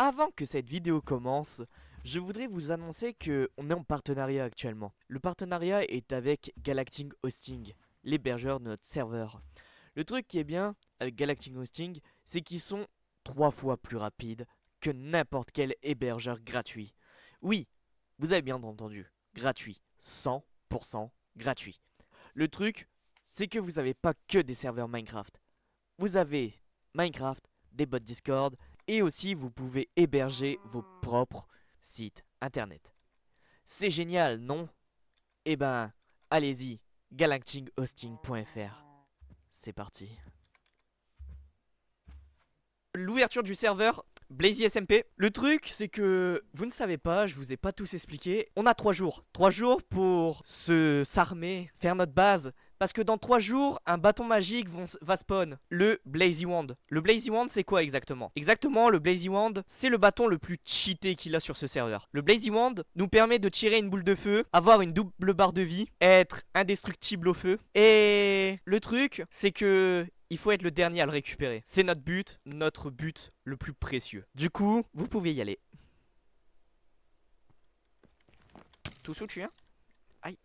Avant que cette vidéo commence, je voudrais vous annoncer que on est en partenariat actuellement. Le partenariat est avec Galactic Hosting, l'hébergeur de notre serveur. Le truc qui est bien avec Galactic Hosting, c'est qu'ils sont 3 fois plus rapides que n'importe quel hébergeur gratuit. Oui, vous avez bien entendu, gratuit, 100% gratuit. Le truc, c'est que vous n'avez pas que des serveurs Minecraft. Vous avez Minecraft, des bots Discord, et aussi vous pouvez héberger vos propres sites internet. C'est génial, non? Eh ben, allez-y, galactichosting.fr. C'est parti. L'ouverture du serveur Blazy SMP. Le truc, c'est que vous ne savez pas, je vous ai pas tous expliqué. On a 3 jours. 3 jours pour s'armer, faire notre base. Parce que dans 3 jours, un bâton magique va spawn. Le Blazy Wand. Le Blazy Wand, c'est quoi exactement? Exactement, le Blazy Wand, c'est le bâton le plus cheaté qu'il a sur ce serveur. Le Blazy Wand nous permet de tirer une boule de feu, avoir une double barre de vie, être indestructible au feu. Et le truc, c'est que il faut être le dernier à le récupérer. C'est notre but le plus précieux. Du coup, vous pouvez y aller. Tout sous tu hein? Aïe.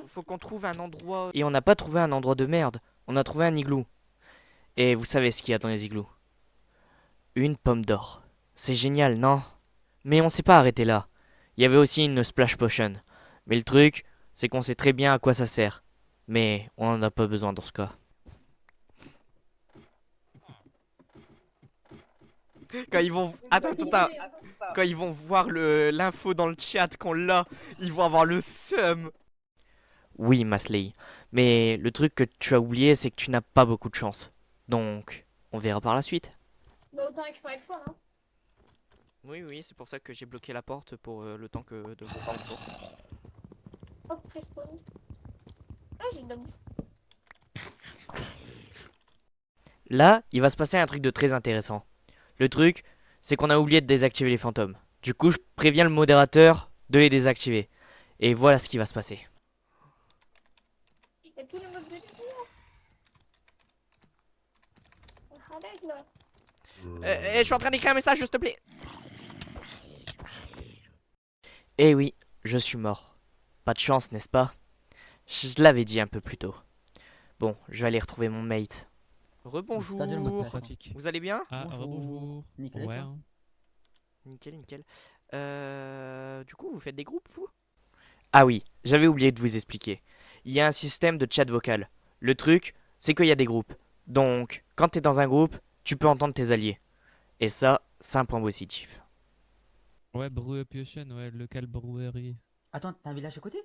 Faut qu'on trouve un endroit. Et on n'a pas trouvé un endroit de merde. On a trouvé un igloo. Et vous savez ce qu'il y a dans les igloos? Une pomme d'or. C'est génial, non? Mais on s'est pas arrêté là. Il y avait aussi une splash potion. Mais le truc, c'est qu'on sait très bien à quoi ça sert. Mais on en a pas besoin dans ce cas. Quand ils vont... Attends. Quand ils vont voir l'info dans le chat qu'on l'a, ils vont avoir le seum. Oui, Masley. Mais le truc que tu as oublié, c'est que tu n'as pas beaucoup de chance. Donc, on verra par la suite. Bah autant récupérer le four, hein. Oui, c'est pour ça que j'ai bloqué la porte pour le temps que de vous parler. Hop, respawn. Ah, j'ai de la bouffe. Là, il va se passer un truc de très intéressant. Le truc, c'est qu'on a oublié de désactiver les fantômes. Du coup, je préviens le modérateur de les désactiver. Et voilà ce qui va se passer. Il y a tous les modes de tir. Arrête là. Je suis en train d'écrire un message, s'il te plaît. Eh oui, je suis mort. Pas de chance, n'est-ce pas? Je l'avais dit un peu plus tôt. Bon, je vais aller retrouver mon mate. Rebonjour. Pratique. Vous allez bien? Ah, Bonjour. bonjour. Nickel, et Ouais. toi Hein. Nickel. Du coup, vous faites des groupes, vous? Ah oui, j'avais oublié de vous expliquer. Il y a un système de chat vocal. Le truc, c'est qu'il y a des groupes. Donc, quand t'es dans un groupe, tu peux entendre tes alliés. Et ça, c'est un point positif. Ouais, Brew Potion, ouais, local brewery. Attends, t'as un village à côté?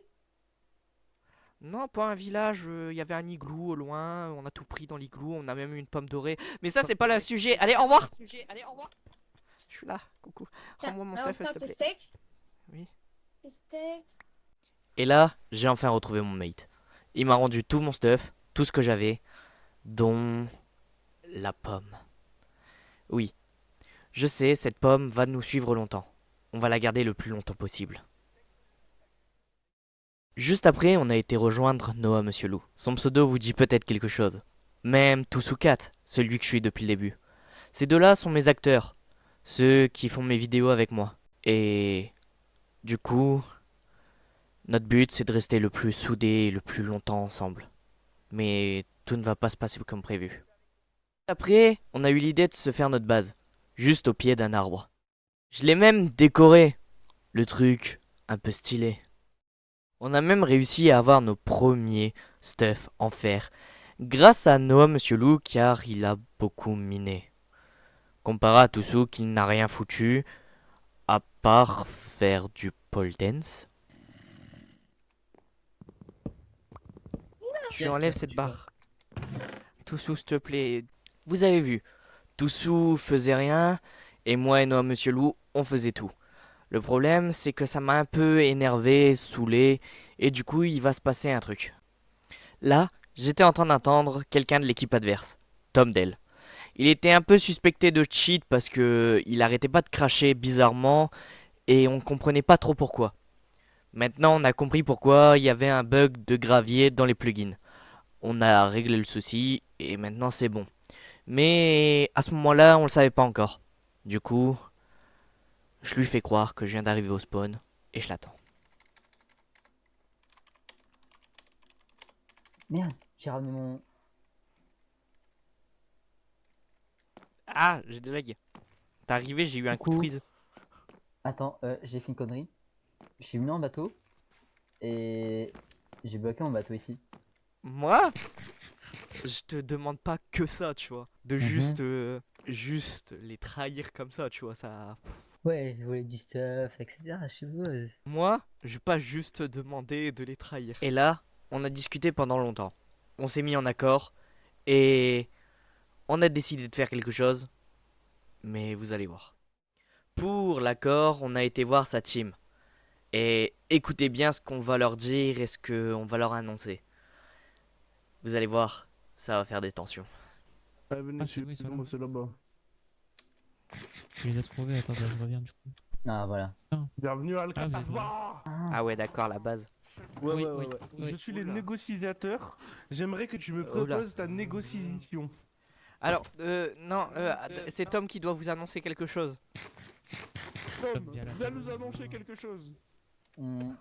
Non, pas un village, il y avait un igloo au loin, on a tout pris dans l'igloo, on a même eu une pomme dorée. Mais ça, c'est pas le sujet. Allez, au revoir! Je suis là, coucou. Rends-moi mon stuff, s'il te tes plaît. steaks. Oui. Tes steaks. Et là, j'ai enfin retrouvé mon mate. Il m'a rendu tout mon stuff, tout ce que j'avais, dont la pomme. Oui, je sais, cette pomme va nous suivre longtemps. On va la garder le plus longtemps possible. Juste après, on a été rejoindre Noah Monsieur Loup. Son pseudo vous dit peut-être quelque chose. Même Tousoukat, celui que je suis depuis le début. Ces deux-là sont mes acteurs, ceux qui font mes vidéos avec moi. Et du coup, notre but c'est de rester le plus soudés et le plus longtemps ensemble. Mais tout ne va pas se passer comme prévu. Après, on a eu l'idée de se faire notre base, juste au pied d'un arbre. Je l'ai même décoré, le truc un peu stylé. On a même réussi à avoir nos premiers stuff en fer, grâce à Noah Monsieur Loup car il a beaucoup miné. Comparé à Toussou qui n'a rien foutu, à part faire du pole dance. Tu enlèves cette barre. Toussou, s'il te plaît. Vous avez vu, Toussou faisait rien, et moi et Noah Monsieur Loup, on faisait tout. Le problème, c'est que ça m'a un peu énervé, saoulé, et du coup, il va se passer un truc. Là, j'étais en train d'entendre quelqu'un de l'équipe adverse, Tom Dell. Il était un peu suspecté de cheat parce que il arrêtait pas de cracher bizarrement, et on comprenait pas trop pourquoi. Maintenant, on a compris pourquoi il y avait un bug de gravier dans les plugins. On a réglé le souci, et maintenant c'est bon. Mais à ce moment-là, on le savait pas encore. Du coup, je lui fais croire que je viens d'arriver au spawn et je l'attends. Merde, j'ai ramené mon. Ah, j'ai des lags. T'es arrivé, j'ai eu un coup de Coucou. freeze. Attends, j'ai fait une connerie. Je suis venu en bateau et j'ai bloqué mon bateau ici. Moi, je te demande pas que ça, tu vois. De Mhm. juste les trahir comme ça, tu vois, ça. Ouais, je voulais du stuff, etc. Je sais pas. Moi, je vais pas juste te demander de les trahir. Et là, on a discuté pendant longtemps. On s'est mis en accord et on a décidé de faire quelque chose, mais vous allez voir. Pour l'accord, on a été voir sa team. Et écoutez bien ce qu'on va leur dire et ce qu'on va leur annoncer. Vous allez voir, ça va faire des tensions. Allez, venez, Ah, c'est oui, c'est là. moi c'est là-bas. Tu les as trouvés, attends, bah, je reviens du coup. Ah, voilà. Bienvenue à Ah, vous Alcatraz. êtes là. Ah, Ah ouais, d'accord, la base. Ouais, Oui, ouais, ouais, oui, ouais. oui. Je suis les Oula. négociateurs. J'aimerais que tu me Oula. proposes ta négociation. Alors, non, c'est Tom qui doit vous annoncer quelque chose. Tom, bien là. viens nous annoncer quelque chose.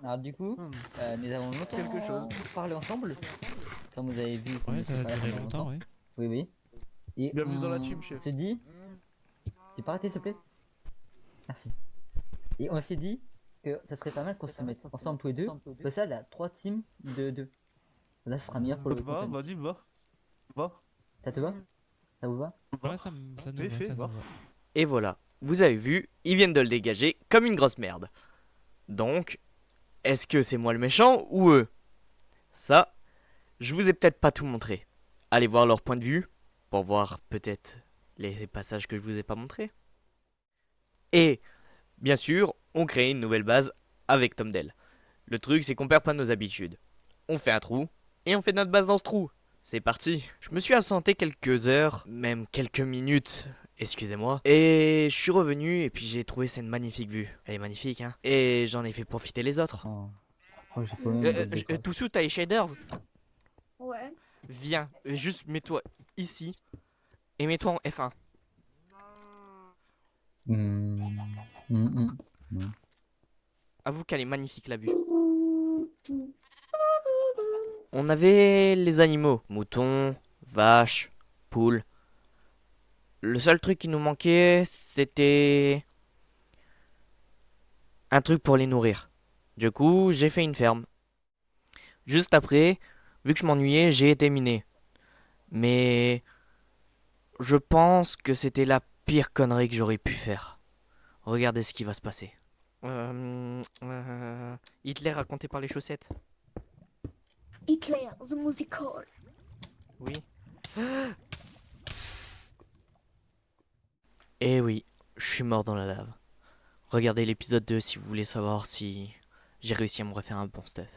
Alors, du coup, Hmm. nous avons longtemps Quelque chose. parlé ensemble. Comme vous avez vu, on Ouais, était ça pas a là duré pendant longtemps, ouais. Oui, oui. Et Bienvenue dans la on team, chef. s'est dit. Tu peux arrêter, s'il te plaît? Merci. Et on s'est dit que ça serait pas mal qu'on se mette ensemble tous les deux. Comme ça, là, 3 teams de 2. Là, ce sera meilleur pour le Va, content. vas-y, va. Va. Ça te va? Ça vous va? Ouais, ça nous va, Fais, ça nous va. va. Et voilà, vous avez vu, ils viennent de le dégager comme une grosse merde. Donc, est-ce que c'est moi le méchant ou eux? Ça, je vous ai peut-être pas tout montré. Allez voir leur point de vue pour voir peut-être les passages que je vous ai pas montrés. Et, bien sûr, on crée une nouvelle base avec Tom Dell. Le truc, c'est qu'on perd pas nos habitudes. On fait un trou et on fait notre base dans ce trou. C'est parti. Je me suis absenté quelques heures, même quelques minutes, excusez-moi. Et je suis revenu et puis j'ai trouvé cette magnifique vue. Elle est magnifique, hein. Et j'en ai fait profiter les autres. Oh, oh j'ai pas même une boîte de colle. Toussou, t'as les shaders? Ouais. Viens, juste mets-toi ici et mets-toi en F1. Hmm. Hmm, hmm. Avoue qu'elle est magnifique la vue. On avait les animaux, moutons, vaches, poules. Le seul truc qui nous manquait, c'était un truc pour les nourrir. Du coup, j'ai fait une ferme. Juste après, vu que je m'ennuyais, j'ai été miné. Mais je pense que c'était la pire connerie que j'aurais pu faire. Regardez ce qui va se passer. Hitler raconté par les chaussettes. Hitler, the musical. Oui. Eh oui, je suis mort dans la lave. Regardez l'épisode 2 si vous voulez savoir si j'ai réussi à me refaire un bon stuff.